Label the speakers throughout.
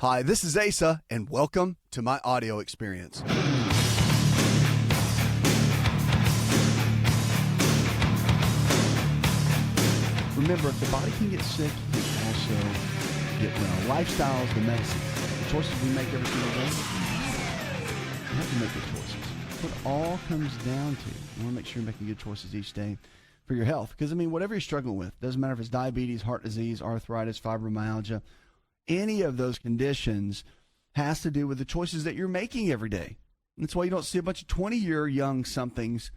Speaker 1: Hi, this is Asa, and welcome to my audio experience. Remember, if the body can get sick, it can also get well. Lifestyle is the medicine. The choices we make every single day, you have to make good choices. That's what it all comes down to. You want to make sure you're making good choices each day for your health. Because, whatever you're struggling with, doesn't matter if it's diabetes, heart disease, arthritis, fibromyalgia, any of those conditions has to do with the choices that you're making every day. That's why you don't see a bunch of 20-year young somethings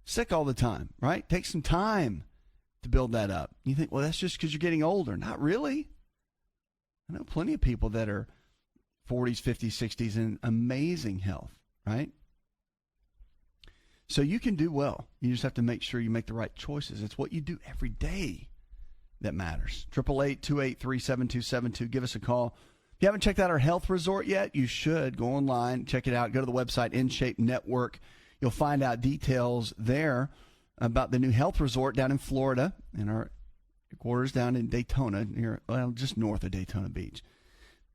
Speaker 1: sick all the time, right? Take some time to build that up. You think, well, that's just because you're getting older. Not really. I know plenty of people that are 40s, 50s, 60s in amazing health, right? So you can do well. You just have to make sure you make the right choices. It's what you do every day that matters. 888-283-7272. Give us a call. If you haven't checked out our health resort yet, you should. Go online, check it out. Go to the website, InShape Network. You'll find out details there about the new health resort down in Florida, and our quarters down in Daytona, just north of Daytona Beach.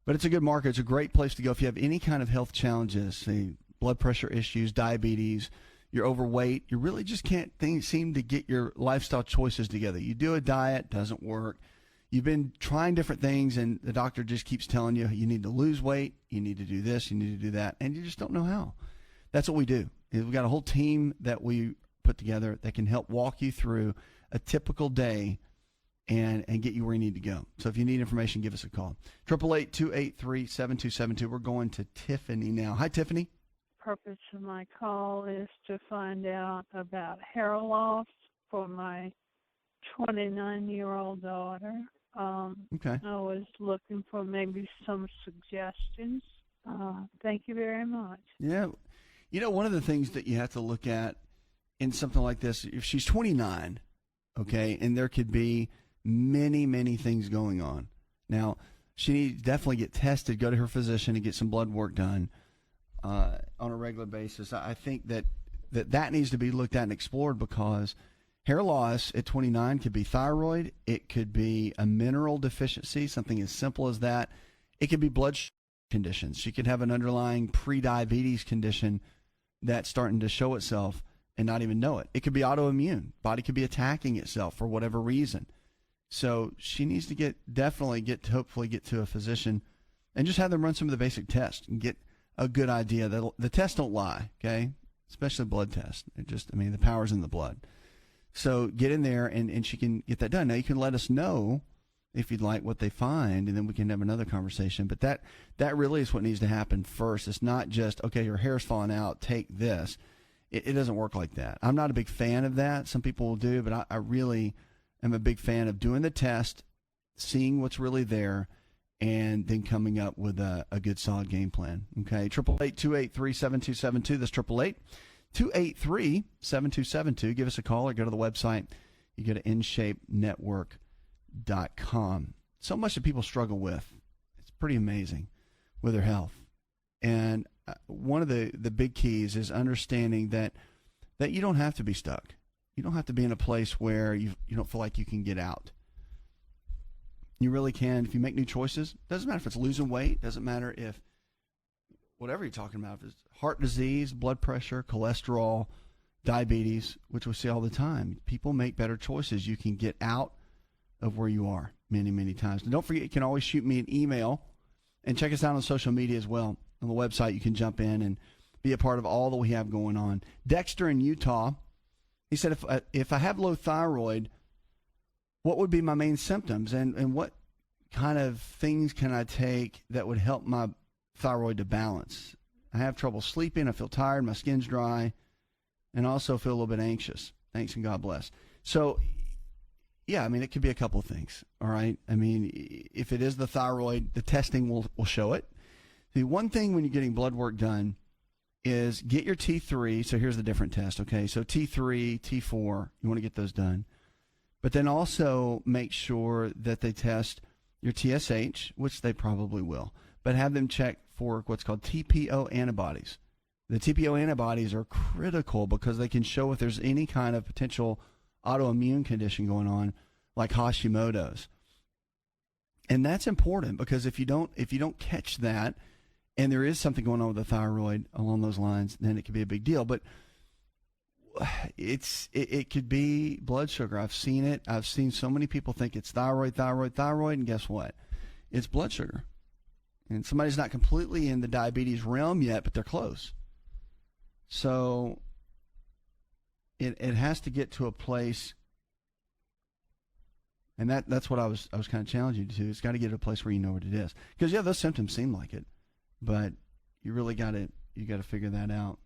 Speaker 1: But it's a good market. It's a great place to go if you have any kind of health challenges, say blood pressure issues, diabetes, you're overweight, you really just can't seem to get your lifestyle choices together. You do a diet, doesn't work. You've been trying different things, and the doctor just keeps telling you, you need to lose weight, you need to do this, you need to do that, and you just don't know how. That's what we do. We've got a whole team that we put together that can help walk you through a typical day and get you where you need to go. So if you need information, give us a call. 888-283-7272. We're going to Tiffany now. Hi, Tiffany.
Speaker 2: Purpose of my call is to find out about hair loss for my 29-year-old daughter.
Speaker 1: Okay.
Speaker 2: I was looking for maybe some suggestions. Thank you very much.
Speaker 1: Yeah. One of the things that you have to look at in something like this, if she's 29, okay, and there could be many, many things going on. Now, she needs to definitely get tested, go to her physician and get some blood work done on a regular basis. I think that needs to be looked at and explored, because hair loss at 29 could be thyroid. It could be a mineral deficiency, something as simple as that. It could be blood conditions. She could have an underlying pre-diabetes condition that's starting to show itself and not even know it. It could be autoimmune. Body could be attacking itself for whatever reason. So she needs to hopefully get to a physician and just have them run some of the basic tests and get a good idea. The tests don't lie, okay? Especially blood tests. The power's in the blood. So get in there and she can get that done. Now you can let us know if you'd like what they find, and then we can have another conversation. But that really is what needs to happen first. It's not just, okay, your hair's falling out, take this. It doesn't work like that. I'm not a big fan of that. Some people will do, but I really am a big fan of doing the test, seeing what's really there, and then coming up with a good, solid game plan. Okay, 888-283-7272. That's 888-283-7272. Give us a call or go to the website. You go to InShapeNetwork.com. So much that people struggle with. It's pretty amazing with their health. And one of the big keys is understanding that you don't have to be stuck. You don't have to be in a place where you don't feel like you can get out. You really can if you make new choices. Doesn't matter if it's losing weight. Doesn't matter if whatever you're talking about, if it's heart disease, blood pressure, cholesterol, diabetes, which we see all the time. People make better choices. You can get out of where you are many, many times. And don't forget, you can always shoot me an email and check us out on social media as well. On the website, you can jump in and be a part of all that we have going on. Dexter in Utah, he said, if I have low thyroid, what would be my main symptoms, and what kind of things can I take that would help my thyroid to balance? I have trouble sleeping. I feel tired. My skin's dry, and also feel a little bit anxious. Thanks, and God bless. So, yeah, it could be a couple of things, all right? If it is the thyroid, the testing will show it. The one thing when you're getting blood work done is get your T3. So here's the different test, okay? So T3, T4, you want to get those done. But then also make sure that they test your TSH, which they probably will, but have them check for what's called TPO antibodies. The TPO antibodies are critical because they can show if there's any kind of potential autoimmune condition going on, like Hashimoto's. And that's important because if you don't catch that, and there is something going on with the thyroid along those lines, then it could be a big deal. But it could be blood sugar. I've seen it. I've seen so many people think it's thyroid, and guess what? It's blood sugar. And somebody's not completely in the diabetes realm yet, but they're close. So it has to get to a place, and that's what I was kind of challenging you to. It's got to get to a place where you know what it is. Because those symptoms seem like it, but you really got to figure that out.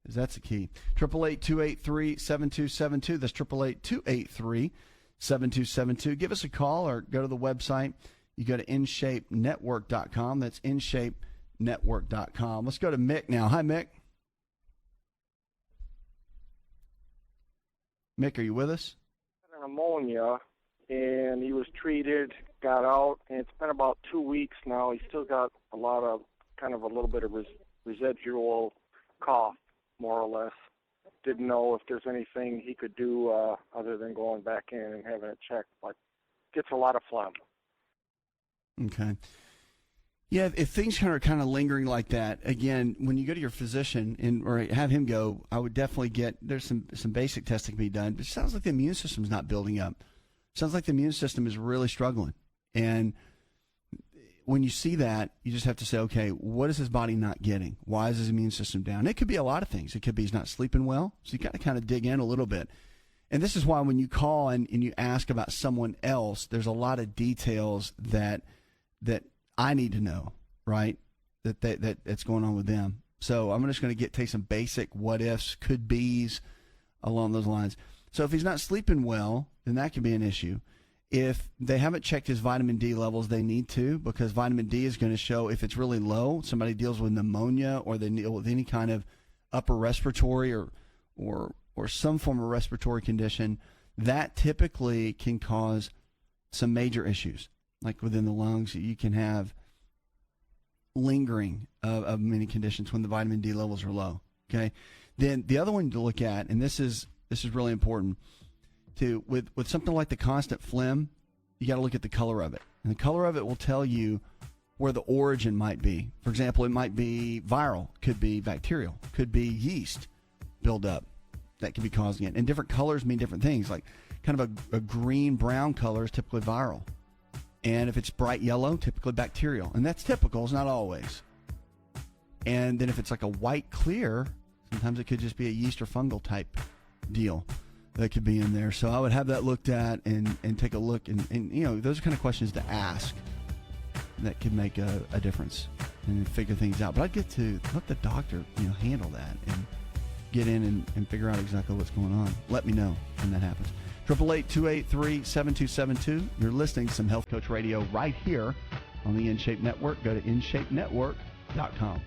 Speaker 1: Because that's the key. 888-283-7272. That's 888-283-7272. Give us a call or go to the website. You go to InShapeNetwork.com. That's InShapeNetwork.com. Let's go to Mick now. Hi, Mick. Mick, are you with us?
Speaker 3: Pneumonia, and he was treated, got out, and it's been about 2 weeks now. He's still got a little bit of residual cough, more or less. Didn't know if there's anything he could do other than going back in and having it checked, but gets a lot of phlegm.
Speaker 1: Okay. Yeah, if things are kind of lingering like that, again, when you go to your physician or have him go, I would definitely there's some basic testing to be done. But it sounds like the immune system's not building up. It sounds like the immune system is really struggling. And when you see that, you just have to say, okay, what is his body not getting? Why is his immune system down? It could be a lot of things. It could be he's not sleeping well. So you got to kind of dig in a little bit. And this is why when you call and you ask about someone else, there's a lot of details that I need to know, right? That's going on with them. So I'm just going to take some basic what ifs, could be's along those lines. So if he's not sleeping well, then that could be an issue. If they haven't checked his vitamin D levels, they need to, because vitamin D is going to show if it's really low, somebody deals with pneumonia or they deal with any kind of upper respiratory or some form of respiratory condition, that typically can cause some major issues. Like within the lungs, you can have lingering of many conditions when the vitamin D levels are low. Okay, then the other one to look at, and this is really important, with something like the constant phlegm, you got to look at the color of it, and the color of it will tell you where the origin might be. For example, it might be viral, could be bacterial, could be yeast buildup that could be causing it, and different colors mean different things. Like kind of a green brown color is typically viral. And if it's bright yellow, typically bacterial. And that's typical, it's not always. And then if it's like a white clear, sometimes it could just be a yeast or fungal type deal that could be in there. So I would have that looked at and take a look. And those are kind of questions to ask that could make a difference and figure things out. But I'd get to let the doctor handle that and get in and figure out exactly what's going on. Let me know when that happens. 888-283-7272. You're listening to some Health Coach Radio right here on the InShape Network. Go to InShapeNetwork.com.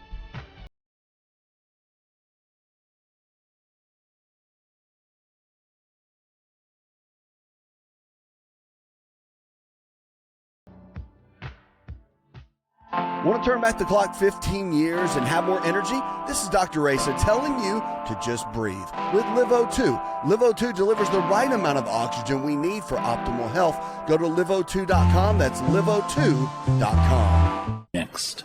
Speaker 1: Want to turn back the clock 15 years and have more energy? This is Dr. Asa telling you to just breathe with LiveO2. LiveO2 delivers the right amount of oxygen we need for optimal health. Go to LiveO2.com. That's LiveO2.com.
Speaker 4: Next.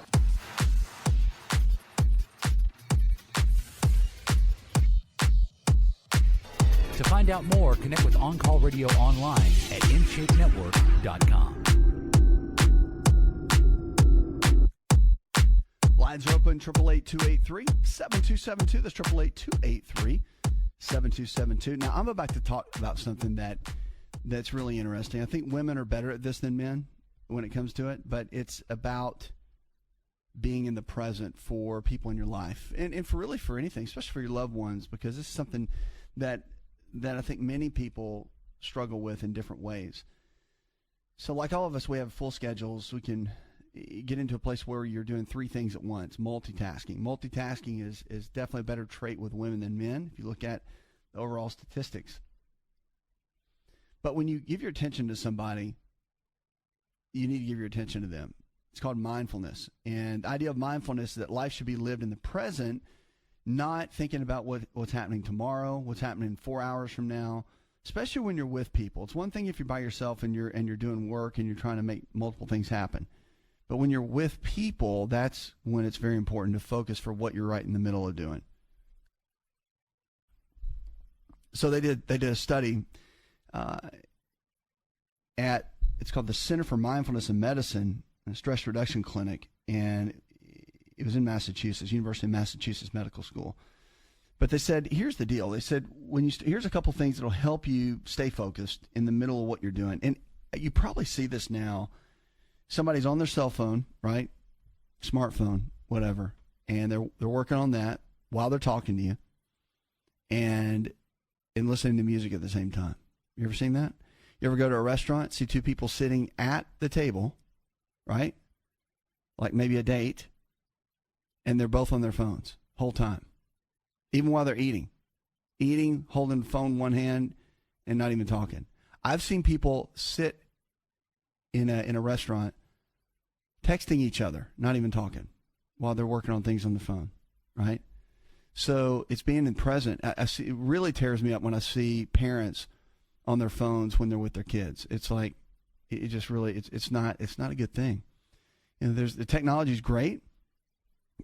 Speaker 4: To find out more, connect with On Call Radio online at InShapeNetwork.com.
Speaker 1: Lines are open, 888-283-7272. That's 888-283-7272. Now, I'm about to talk about something that's really interesting. I think women are better at this than men when it comes to it, but it's about being in the present for people in your life and for anything, especially for your loved ones, because this is something that I think many people struggle with in different ways. So like all of us, we have full schedules. We can get into a place where you're doing three things at once, multitasking. Multitasking is definitely a better trait with women than men if you look at the overall statistics. But when you give your attention to somebody, you need to give your attention to them. It's called mindfulness. And the idea of mindfulness is that life should be lived in the present, not thinking about what's happening tomorrow, what's happening 4 hours from now, especially when you're with people. It's one thing if you're by yourself and you're doing work and you're trying to make multiple things happen. But when you're with people, that's when it's very important to focus for what you're right in the middle of doing. So they did a study it's called the Center for Mindfulness and Medicine, a stress reduction clinic, and it was in Massachusetts, University of Massachusetts Medical School. But they said, here's the deal. They said, here's a couple things that'll help you stay focused in the middle of what you're doing. And you probably see this now. Somebody's on their cell phone, right? Smartphone, whatever. And they're working on that while they're talking to you and listening to music at the same time. You ever seen that? You ever go to a restaurant, see two people sitting at the table, right? Like maybe a date, and they're both on their phones whole time, even while they're eating, holding the phone in one hand and not even talking. I've seen people sit in a restaurant texting each other, not even talking, while they're working on things on the phone, right? So it's being in present. I see, it really tears me up when I see parents on their phones when they're with their kids. It's like, it just really, it's not a good thing. You know, the technology is great,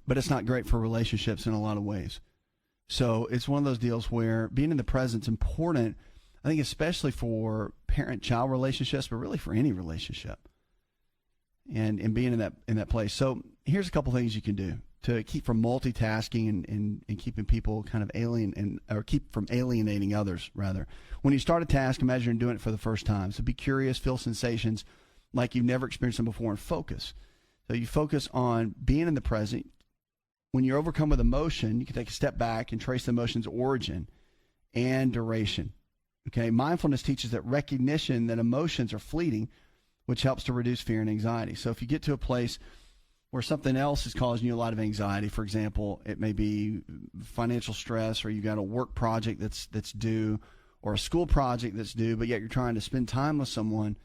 Speaker 1: but it's not great for relationships in a lot of ways. So it's one of those deals where being in the present is important, I think, especially for parent-child relationships, but really for any relationship, and being in that place. So here's a couple things you can do to keep from multitasking and keeping people kind of or keep from alienating others, rather. When you start a task, imagine you're doing it for the first time. So be curious, feel sensations like you've never experienced them before, and focus. So you focus on being in the present. When you're overcome with emotion, you can take a step back and trace the emotion's origin and duration. Okay, mindfulness teaches that recognition that emotions are fleeting, which helps to reduce fear and anxiety. So if you get to a place where something else is causing you a lot of anxiety, for example, it may be financial stress, or you got a work project that's due, or a school project that's due, but yet you're trying to spend time with someone,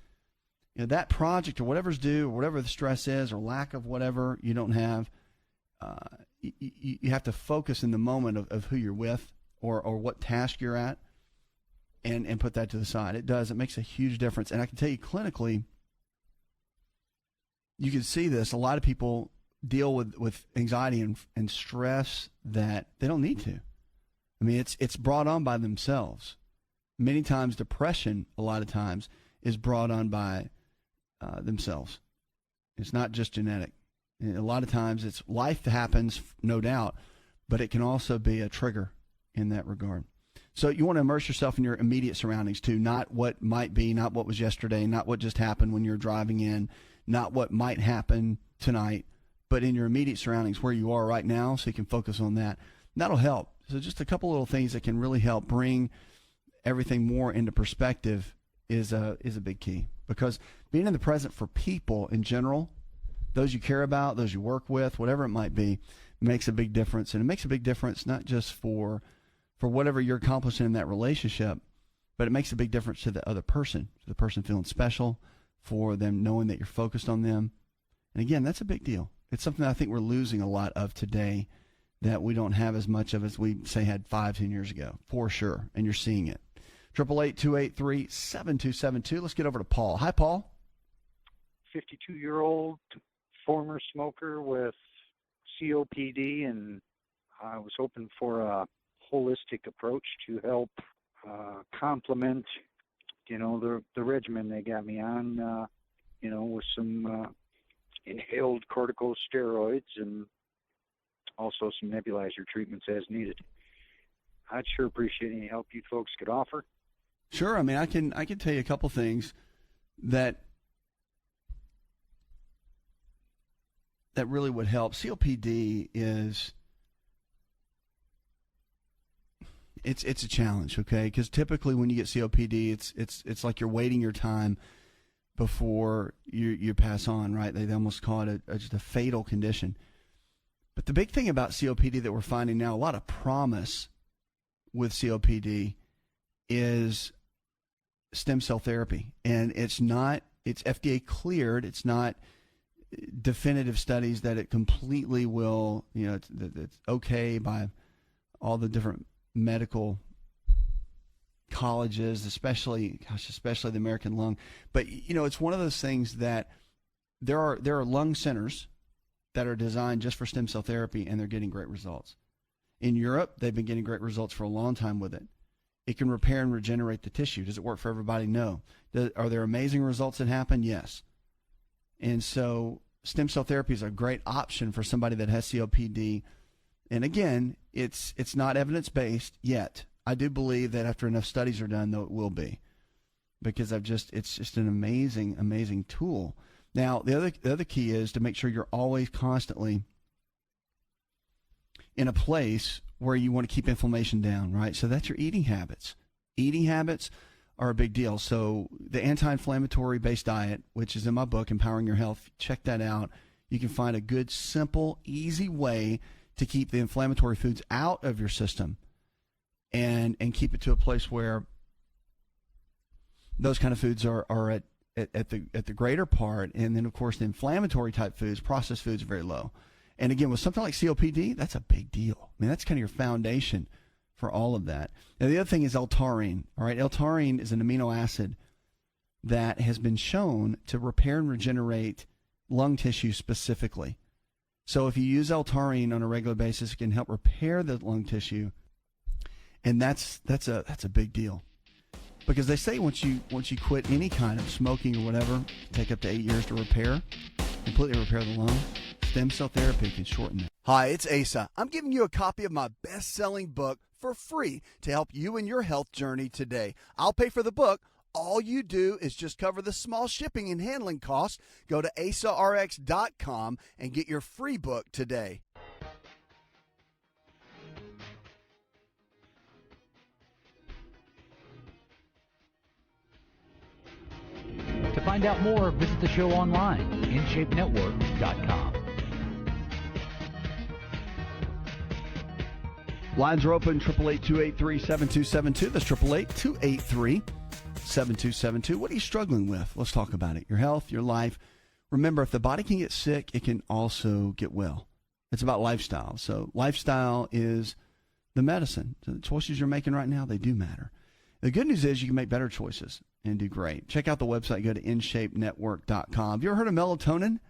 Speaker 1: you know, that project or whatever's due, or whatever the stress is, or lack of whatever you don't have, you have to focus in the moment of who you're with, or what task you're at, and put that to the side. It makes a huge difference. And I can tell you clinically, you can see this. A lot of people deal with anxiety and stress that they don't need to. I mean, it's brought on by themselves. Many times depression, a lot of times, is brought on by themselves. It's not just genetic. And a lot of times it's life that happens, no doubt, but it can also be a trigger in that regard. So you want to immerse yourself in your immediate surroundings too, not what might be, not what was yesterday, not what just happened when you're driving in, not what might happen tonight, but in your immediate surroundings where you are right now, so you can focus on that. And that'll help. So just a couple little things that can really help bring everything more into perspective is a big key, because being in the present for people in general, those you care about, those you work with, whatever it might be, makes a big difference. And it makes a big difference not just for whatever you're accomplishing in that relationship, but it makes a big difference to the other person, to the person feeling special, for them knowing that you're focused on them. And again, that's a big deal. It's something that I think we're losing a lot of today, that we don't have as much of as we, say, had 5-10 years ago, for sure. And you're seeing it. 888-283-7272. Let's get over to Paul. Hi, Paul.
Speaker 5: 52-year-old former smoker with COPD, and I was hoping for a holistic approach to help complement, the regimen they got me on, with some inhaled corticosteroids and also some nebulizer treatments as needed. I'd sure appreciate any help you folks could offer.
Speaker 1: Sure. I mean, I can tell you a couple things that really would help. COPD is it's a challenge, okay? Because typically when you get COPD, it's like you're waiting your time before you pass on, right? They almost call it just a fatal condition. But the big thing about COPD that we're finding now, a lot of promise with COPD, is stem cell therapy. And it's FDA cleared. It's not definitive studies that it completely will, it's okay by all the different medical colleges, especially the American Lung. But, it's one of those things that there are lung centers that are designed just for stem cell therapy, and they're getting great results. In Europe, they've been getting great results for a long time with it. It can repair and regenerate the tissue. Does it work for everybody? No. Are there amazing results that happen? Yes. And so stem cell therapy is a great option for somebody that has COPD. And again, it's not evidence-based yet. I do believe that after enough studies are done, though, it will be, because it's just an amazing, amazing tool. Now, the other key is to make sure you're always constantly in a place where you want to keep inflammation down, right? So that's your eating habits. Eating habits are a big deal. So the anti-inflammatory based diet, which is in my book, Empowering Your Health, check that out. You can find a good, simple, easy way to keep the inflammatory foods out of your system and keep it to a place where those kind of foods are at the greater part. And then, of course, the inflammatory type foods, processed foods, are very low. And again, with something like COPD, that's a big deal. I mean, that's kind of your foundation for all of that. Now, the other thing is L-taurine. All right, L-taurine is an amino acid that has been shown to repair and regenerate lung tissue specifically. So if you use L-taurine on a regular basis, it can help repair the lung tissue, and that's a big deal. Because they say once you quit any kind of smoking or whatever, it can take up to 8 years to completely repair the lung. Stem cell therapy can shorten that. Hi, it's Asa. I'm giving you a copy of my best-selling book for free to help you in your health journey today. I'll pay for the book. All you do is just cover the small shipping and handling costs. Go to AsaRx.com and get your free book today.
Speaker 4: To find out more, visit the show online, InShapeNetwork.com.
Speaker 1: Lines are open, 888-283-7272. That's 888-283-7272. What are you struggling with? Let's talk about it. Your health, your life. Remember, if the body can get sick, it can also get well. It's about lifestyle. So lifestyle is the medicine. So the choices you're making right now, they do matter. The good news is you can make better choices and do great. Check out the website. Go to InShapeNetwork.com. Have you ever heard of melatonin?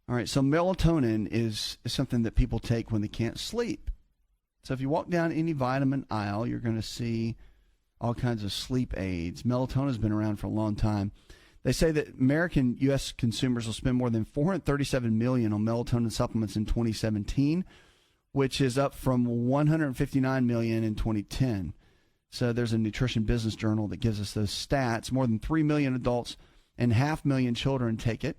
Speaker 1: All right, so melatonin is something that people take when they can't sleep. So if you walk down any vitamin aisle, you're going to see all kinds of sleep aids. Melatonin has been around for a long time. They say that American U.S. consumers will spend more than $437 million on melatonin supplements in 2017, which is up from $159 million in 2010. So there's a Nutrition Business Journal that gives us those stats. More than 3 million adults and 500,000 children take it.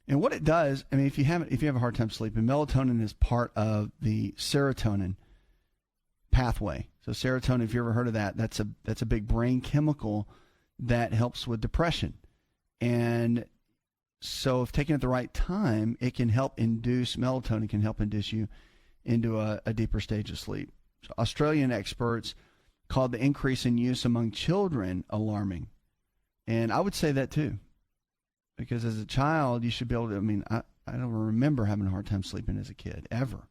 Speaker 1: And what it does, I mean, if you have a hard time sleeping, melatonin is part of the serotonin pathway. So serotonin, if you ever heard of that, that's a big brain chemical that helps with depression. And so if taken at the right time, it can help induce, melatonin can help induce you into a deeper stage of sleep. So Australian experts called the increase in use among children alarming. And I would say that too. Because as a child, you should be able to, I don't remember having a hard time sleeping as a kid, ever.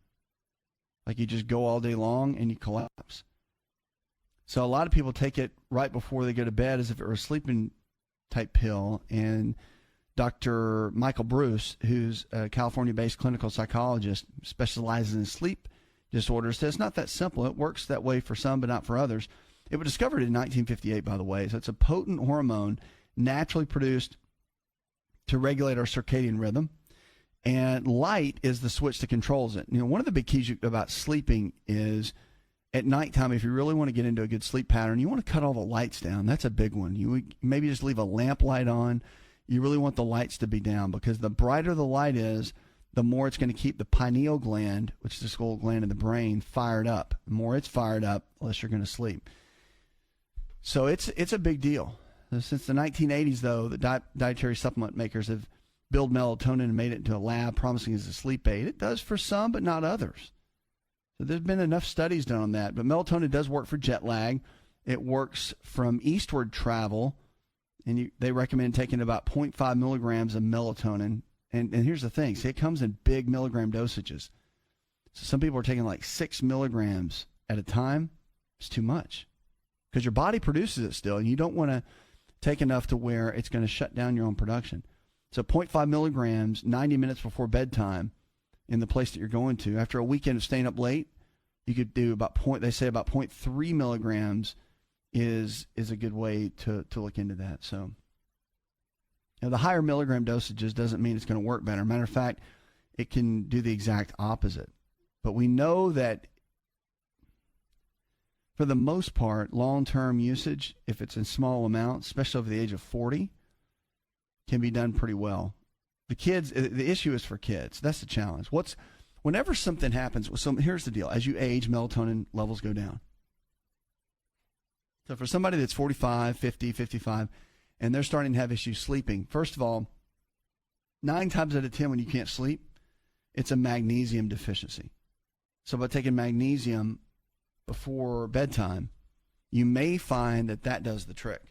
Speaker 1: Like you just go all day long and you collapse. So a lot of people take it right before they go to bed as if it were a sleeping type pill. And Dr. Michael Bruce, who's a California-based clinical psychologist, specializes in sleep disorders, says it's not that simple. It works that way for some, but not for others. It was discovered in 1958, by the way. So it's a potent hormone naturally produced to regulate our circadian rhythm, and light is the switch that controls it. One of the big keys about sleeping is at nighttime, if you really want to get into a good sleep pattern, you want to cut all the lights down. That's a big one. You would maybe just leave a lamp light on. You really want the lights to be down, because the brighter the light is, the more it's going to keep the pineal gland, which is the skull gland in the brain, fired up. The more it's fired up, the less you're going to sleep. So it's a big deal. Since the 1980s, though, the dietary supplement makers have built melatonin and made it into a lab, promising as a sleep aid. It does for some, but not others. So there's been enough studies done on that. But melatonin does work for jet lag. It works from eastward travel, and they recommend taking about 0.5 milligrams of melatonin. And here's the thing. See, it comes in big milligram dosages. So some people are taking like 6 milligrams at a time. It's too much because your body produces it still, and you don't want to take enough to where it's going to shut down your own production. So 0.5 milligrams, 90 minutes before bedtime in the place that you're going to. After a weekend of staying up late, you could do about 0.3 milligrams is a good way to look into that. So the higher milligram dosages doesn't mean it's going to work better. Matter of fact, it can do the exact opposite. But we know that for the most part, long-term usage, if it's in small amounts, especially over the age of 40, can be done pretty well. The issue is for kids. That's the challenge. Whenever something happens, here's the deal. As you age, melatonin levels go down. So for somebody that's 45, 50, 55, and they're starting to have issues sleeping, first of all, 9 times out of 10 when you can't sleep, it's a magnesium deficiency. So by taking magnesium before bedtime, you may find that does the trick,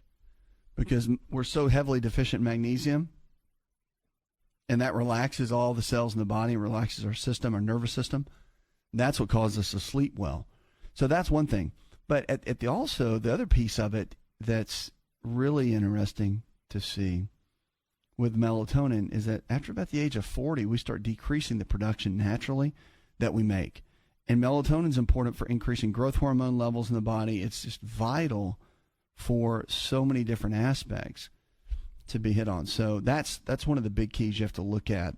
Speaker 1: because we're so heavily deficient in magnesium, and that relaxes all the cells in the body, relaxes our system, our nervous system. That's what causes us to sleep well. So that's one thing. But also the other piece of it that's really interesting to see with melatonin is that after about the age of 40, we start decreasing the production naturally that we make. And melatonin is important for increasing growth hormone levels in the body. It's just vital for so many different aspects to be hit on. So that's one of the big keys you have to look at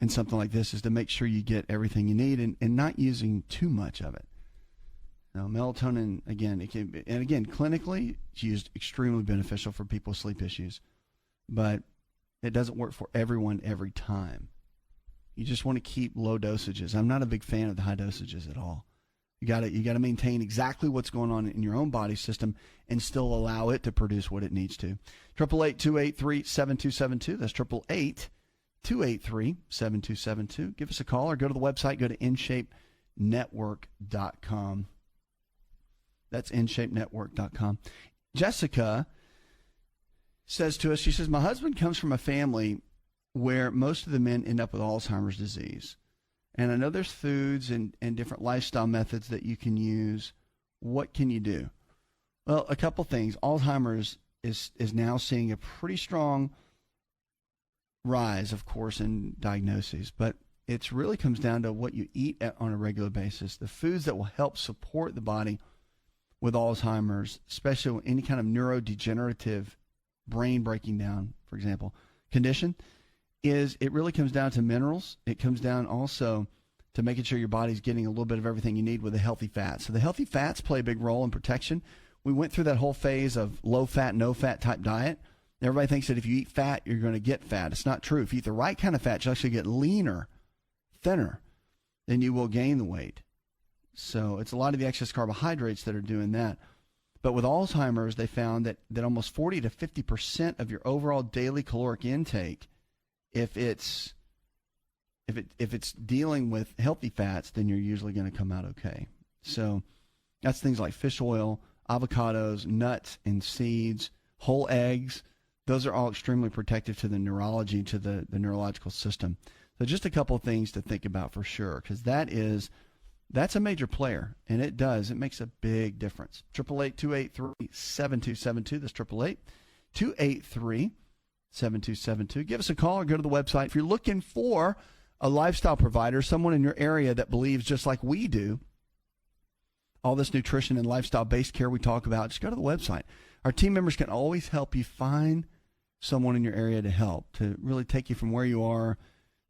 Speaker 1: in something like this, is to make sure you get everything you need and not using too much of it. Now, melatonin, again, clinically, it's used extremely beneficial for people with sleep issues, but it doesn't work for everyone every time. You just want to keep low dosages. I'm not a big fan of the high dosages at all. You got to maintain exactly what's going on in your own body system and still allow it to produce what it needs to. 888-283-7272. That's 888-283-7272. Give us a call or go to the website. Go to InShapeNetwork.com. That's InShapeNetwork.com. Jessica says to us, she says, my husband comes from a family where most of the men end up with Alzheimer's disease. And I know there's foods and different lifestyle methods that you can use. What can you do? Well, a couple things. Alzheimer's is now seeing a pretty strong rise, of course, in diagnoses. But it really comes down to what you eat on a regular basis. The foods that will help support the body with Alzheimer's, especially any kind of neurodegenerative brain breaking down, for example, condition, is it really comes down to minerals. It comes down also to making sure your body's getting a little bit of everything you need with the healthy fats. So the healthy fats play a big role in protection. We went through that whole phase of low fat, no fat type diet. Everybody thinks that if you eat fat, you're going to get fat. It's not true. If you eat the right kind of fat, you'll actually get leaner, thinner, then you will gain the weight. So it's a lot of the excess carbohydrates that are doing that. But with Alzheimer's, they found that almost 40 to 50% of your overall daily caloric intake, if it's dealing with healthy fats, then you're usually going to come out okay. So that's things like fish oil, avocados, nuts and seeds, whole eggs. Those are all extremely protective to the neurology, to the neurological system. So just a couple of things to think about for sure, because that's a major player, and it makes a big difference. 888-283-7272. That's 888-283-7272. Give us a call or go to the website. If you're looking for a lifestyle provider, someone in your area that believes just like we do, all this nutrition and lifestyle-based care we talk about, just go to the website. Our team members can always help you find someone in your area to help, to really take you from where you are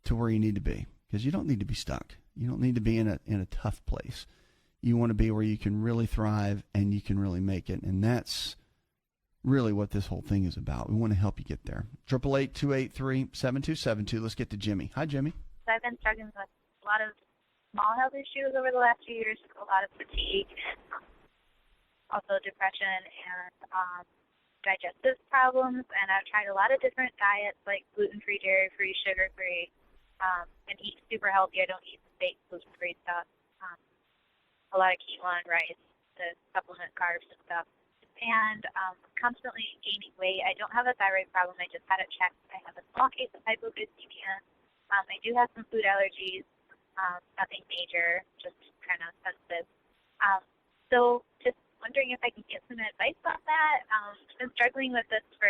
Speaker 1: to where you need to be, because you don't need to be stuck. You don't need to be in a tough place. You want to be where you can really thrive and you can really make it, and that's really what this whole thing is about. We want to help you get there. 888-283-7272. Let's get to Jimmy. Hi, Jimmy.
Speaker 6: So I've been struggling with a lot of small health issues over the last few years, a lot of fatigue, also depression and digestive problems. And I've tried a lot of different diets, like gluten-free, dairy-free, sugar-free, and eat super healthy. I don't eat fake gluten-free stuff. A lot of quinoa and rice to supplement carbs and stuff. And constantly gaining weight. I don't have a thyroid problem. I just had it checked. I have a small case of hypoglycemia. I do have some food allergies. Nothing major, just kind of sensitive. So just wondering if I can get some advice on that. I've been struggling with this for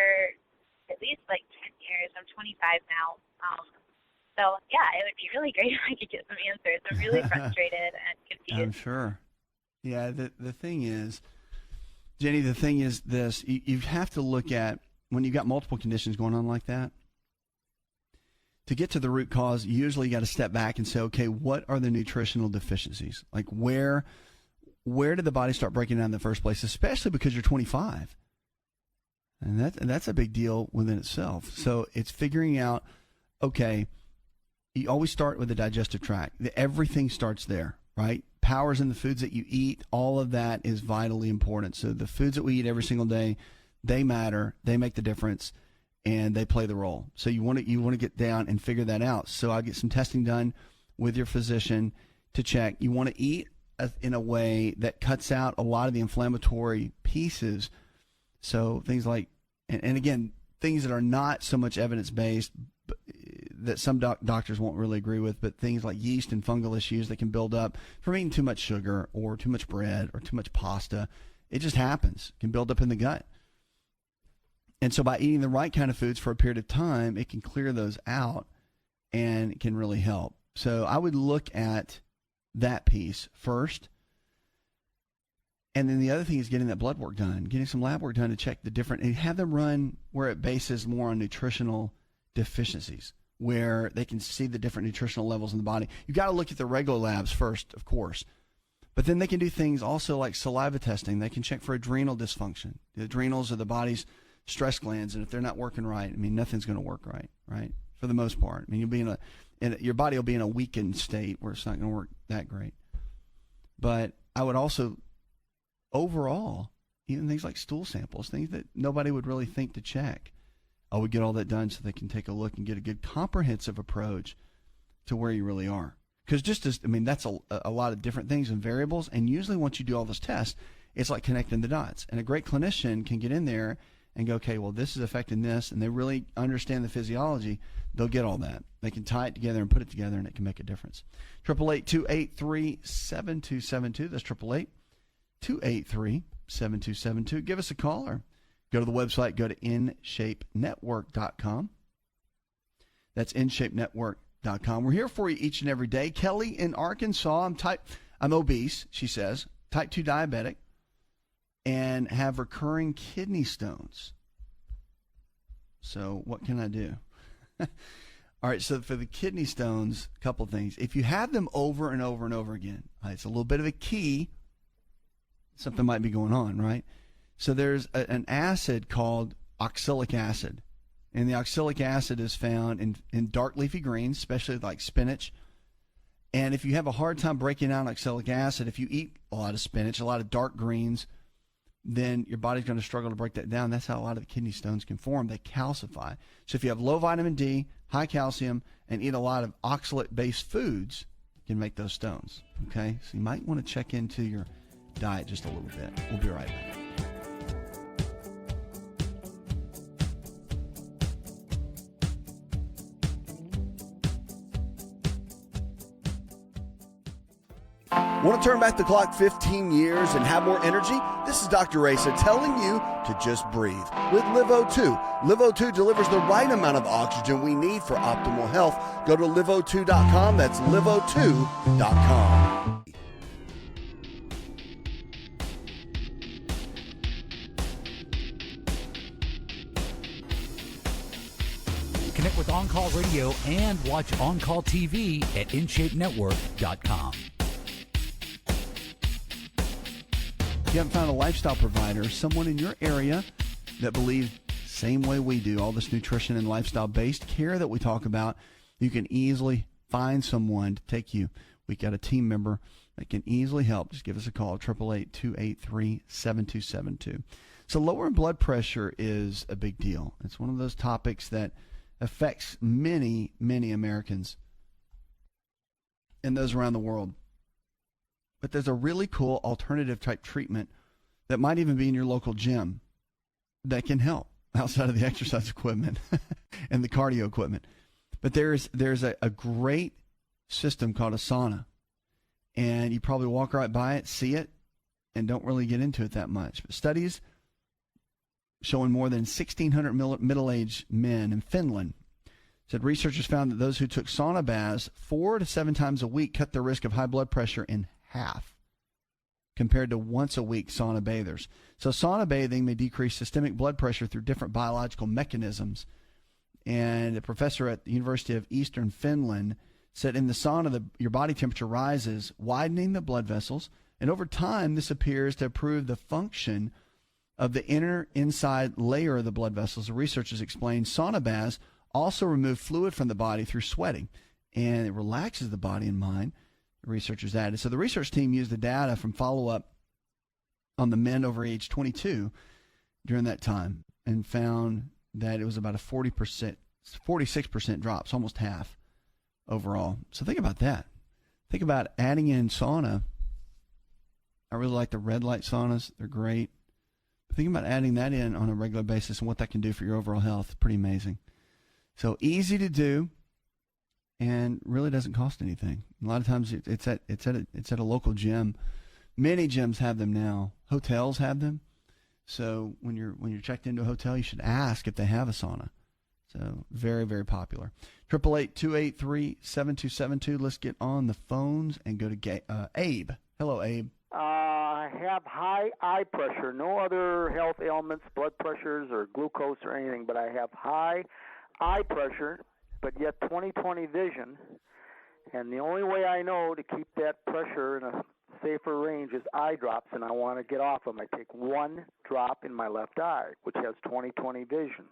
Speaker 6: at least like 10 years. I'm 25 now. So, yeah, it would be really great if I could get some answers. I'm really frustrated and confused.
Speaker 1: I'm sure. Yeah, the thing is, Jenny, the thing is this. You have to look at, when you've got multiple conditions going on like that, to get to the root cause, you usually got to step back and say, okay, what are the nutritional deficiencies? Like where did the body start breaking down in the first place, especially because you're 25? And that's a big deal within itself. So it's figuring out, okay, you always start with the digestive tract. Everything starts there, right? Power's in the foods that you eat. All of that is vitally important. So the foods that we eat every single day, they matter. They make the difference, and they play the role. So you want to get down and figure that out. So I'll get some testing done with your physician to check. You want to eat in a way that cuts out a lot of the inflammatory pieces. So things like, and again, things that are not so much evidence-based, that some doctors won't really agree with, but things like yeast and fungal issues that can build up from eating too much sugar or too much bread or too much pasta. It just happens. It can build up in the gut. And so by eating the right kind of foods for a period of time, it can clear those out and it can really help. So I would look at that piece first. And then the other thing is getting that blood work done, getting some lab work done to check the different, and have them run where it bases more on nutritional deficiencies, where they can see the different nutritional levels in the body. You got to look at the regular labs first, of course, but then they can do things also like saliva testing. They can check for adrenal dysfunction. The adrenals are the body's stress glands, and if they're not working right, I mean, nothing's going to work right, for the most part. I mean, you'll be your body will be in a weakened state where it's not going to work that great. But I would also, overall, even things like stool samples, things that nobody would really think to check, I would get all that done so they can take a look and get a good comprehensive approach to where you really are. Because that's a lot of different things and variables. And usually once you do all those tests, it's like connecting the dots. And a great clinician can get in there and go, okay, well, this is affecting this, and they really understand the physiology. They'll get all that. They can tie it together and put it together, and it can make a difference. 888-283-7272. That's 888-283-7272. Give us a call or go to the website. Go to InShapeNetwork.com. That's InShapeNetwork.com. We're here for you each and every day. Kelly in Arkansas. I'm obese, she says, type 2 diabetic, and have recurring kidney stones. So what can I do? All right, so for the kidney stones, a couple things. If you have them over and over and over again, it's a little bit of a key. Something might be going on, right? So there's an acid called oxalic acid. And the oxalic acid is found in dark leafy greens, especially like spinach. And if you have a hard time breaking down oxalic acid, if you eat a lot of spinach, a lot of dark greens, then your body's going to struggle to break that down. That's how a lot of the kidney stones can form. They calcify. So if you have low vitamin D, high calcium, and eat a lot of oxalate-based foods, you can make those stones. Okay? So you might want to check into your diet just a little bit. We'll be right back. Want to turn back the clock 15 years and have more energy? This is Dr. Asa telling you to just breathe with LiveO2. LiveO2 delivers the right amount of oxygen we need for optimal health. Go to liveO2.com. That's liveO2.com.
Speaker 4: Connect with On Call Radio and watch On Call TV at InShapeNetwork.com.
Speaker 1: If you haven't found a lifestyle provider, someone in your area that believes same way we do, all this nutrition and lifestyle-based care that we talk about, you can easily find someone to take you. We got a team member that can easily help. Just give us a call, 888-283-7272. So lowering blood pressure is a big deal. It's one of those topics that affects many, many Americans and those around the world. But there's a really cool alternative type treatment that might even be in your local gym that can help outside of the exercise equipment and the cardio equipment. But there's a great system called a sauna, and you probably walk right by it, see it, and don't really get into it that much. But studies showing more than 1,600 middle-aged men in Finland said researchers found that those who took sauna baths 4 to 7 times a week cut their risk of high blood pressure in half compared to once-a-week sauna bathers. So sauna bathing may decrease systemic blood pressure through different biological mechanisms. And a professor at the University of Eastern Finland said in the sauna, your body temperature rises, widening the blood vessels. And over time, this appears to improve the function of the inside layer of the blood vessels. The researchers explained sauna baths also remove fluid from the body through sweating, and it relaxes the body and mind, the researchers added. So the research team used the data from follow-up on the men over age 22 during that time and found that it was about a 46% drop, so almost half overall. So think about that. Think about adding in sauna. I really like the red light saunas. They're great. But think about adding that in on a regular basis and what that can do for your overall health. Pretty amazing. So easy to do and really doesn't cost anything. A lot of times it's at a local gym. Many gyms have them now. Hotels have them. So when you're checked into a hotel, you should ask if they have a sauna. So very, very popular. 888-283-7272. Let's get on the phones and go to Abe. Hello, Abe.
Speaker 7: I have high eye pressure. No other health ailments, blood pressures, or glucose or anything, but I have high eye pressure, but yet 20/20 vision. And the only way I know to keep that pressure in a safer range is eye drops, and I want to get off them. I take one drop in my left eye, which has 20/20 vision.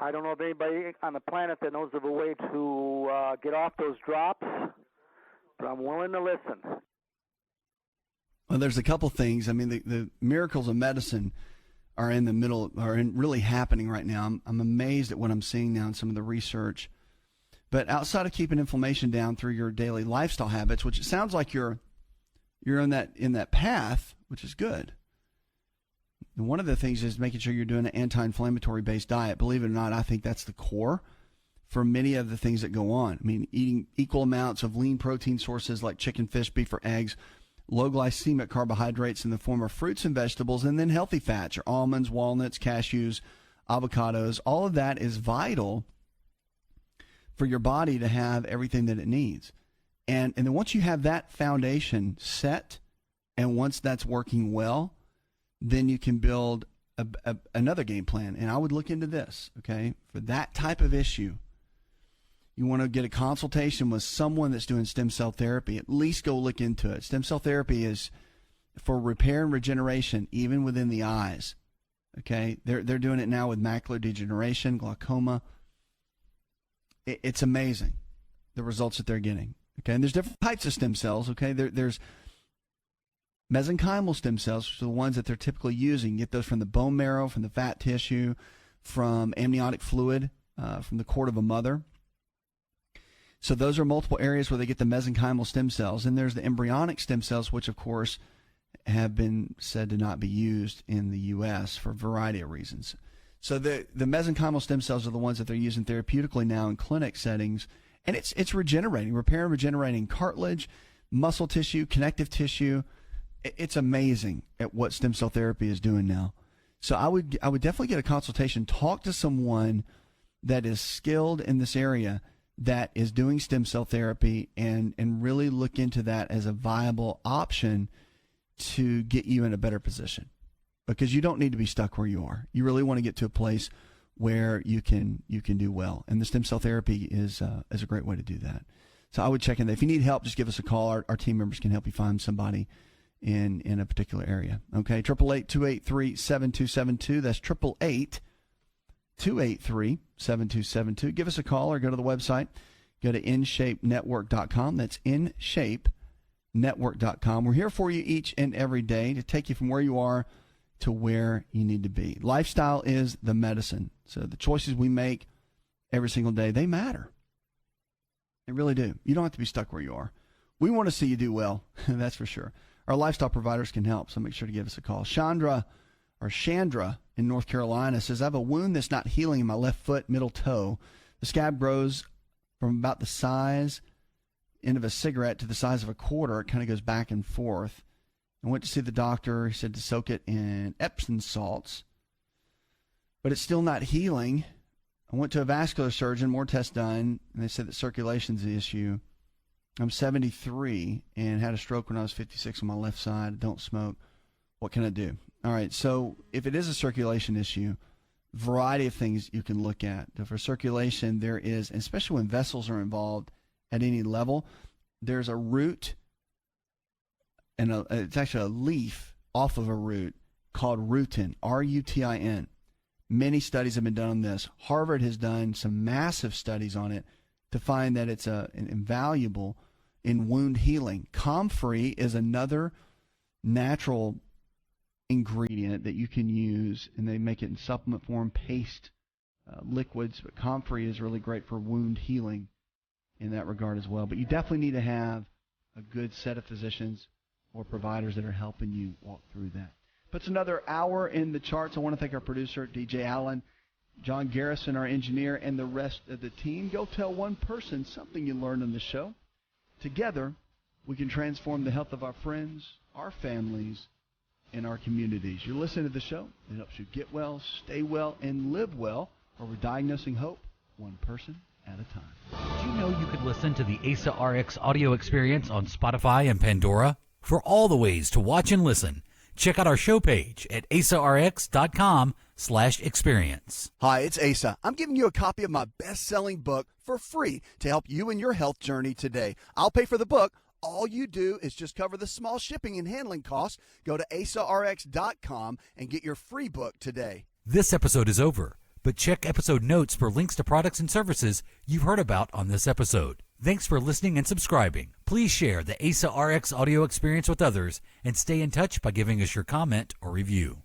Speaker 7: I don't know if anybody on the planet that knows of a way to get off those drops, but I'm willing to listen.
Speaker 1: Well, there's a couple things. I mean, the miracles of medicine are really happening right now. I'm amazed at what I'm seeing now in some of the research. But outside of keeping inflammation down through your daily lifestyle habits, which it sounds like you're in that path, which is good. And one of the things is making sure you're doing an anti-inflammatory based diet. Believe it or not, I think that's the core for many of the things that go on. I mean, eating equal amounts of lean protein sources like chicken, fish, beef, or eggs, low glycemic carbohydrates in the form of fruits and vegetables, and then healthy fats, your almonds, walnuts, cashews, avocados. All of that is vital for your body to have everything that it needs. And then once you have that foundation set, and once that's working well, then you can build another game plan. And I would look into this, okay? For that type of issue, you want to get a consultation with someone that's doing stem cell therapy. At least go look into it. Stem cell therapy is for repair and regeneration, even within the eyes, okay? They're doing it now with macular degeneration, glaucoma. It's amazing, the results that they're getting. Okay, and there's different types of stem cells. Okay, there's mesenchymal stem cells, which are the ones that they're typically using. You get those from the bone marrow, from the fat tissue, from amniotic fluid, from the cord of a mother. So those are multiple areas where they get the mesenchymal stem cells. And there's the embryonic stem cells, which of course have been said to not be used in the U.S. for a variety of reasons. So the mesenchymal stem cells are the ones that they're using therapeutically now in clinic settings. And it's regenerating, repair and regenerating cartilage, muscle tissue, connective tissue. It's amazing at what stem cell therapy is doing now. So I would definitely get a consultation. Talk to someone that is skilled in this area that is doing stem cell therapy and really look into that as a viable option to get you in a better position, because you don't need to be stuck where you are. You really want to get to a place where you can do well. And the stem cell therapy is a great way to do that. So I would check in there. If you need help, just give us a call. Our team members can help you find somebody in a particular area. Okay, 888-283-7272. That's 888-283-7272. Give us a call or go to the website. Go to InShapeNetwork.com. That's InShapeNetwork.com. We're here for you each and every day to take you from where you are to where you need to be. Lifestyle is the medicine. So the choices we make every single day, they matter. They really do. You don't have to be stuck where you are. We want to see you do well, that's for sure. Our lifestyle providers can help, so make sure to give us a call. Chandra in North Carolina says, I have a wound that's not healing in my left foot, middle toe. The scab grows from about the size end of a cigarette to the size of a quarter. It kind of goes back and forth. I went to see the doctor. He said to soak it in Epsom salts, but it's still not healing. I went to a vascular surgeon, more tests done, and they said that circulation's the issue. I'm 73 and had a stroke when I was 56 on my left side. I don't smoke. What can I do? All right, so if it is a circulation issue, variety of things you can look at. For circulation, there is, especially when vessels are involved at any level, there's a root, and it's actually a leaf off of a root called rutin, R-U-T-I-N. Many studies have been done on this. Harvard has done some massive studies on it to find that it's invaluable in wound healing. Comfrey is another natural ingredient that you can use, and they make it in supplement form, paste, liquids. But Comfrey is really great for wound healing in that regard as well. But you definitely need to have a good set of physicians or providers that are helping you walk through that. Puts another hour in the charts. I want to thank our producer, DJ Allen, John Garrison, our engineer, and the rest of the team. Go tell one person something you learned on the show. Together, we can transform the health of our friends, our families, and our communities. You're listening to the show. It helps you get well, stay well, and live well, where we're diagnosing hope one person at a time.
Speaker 4: Did you know you could listen to the AsaRx audio experience on Spotify and Pandora? For all the ways to watch and listen, check out our show page at asarx.com/experience.
Speaker 8: Hi, it's Asa. I'm giving you a copy of my best-selling book for free to help you in your health journey today. I'll pay for the book. All you do is just cover the small shipping and handling costs. Go to asarx.com and get your free book today.
Speaker 4: This episode is over, but check episode notes for links to products and services you've heard about on this episode. Thanks for listening and subscribing. Please share the AsaRx audio experience with others and stay in touch by giving us your comment or review.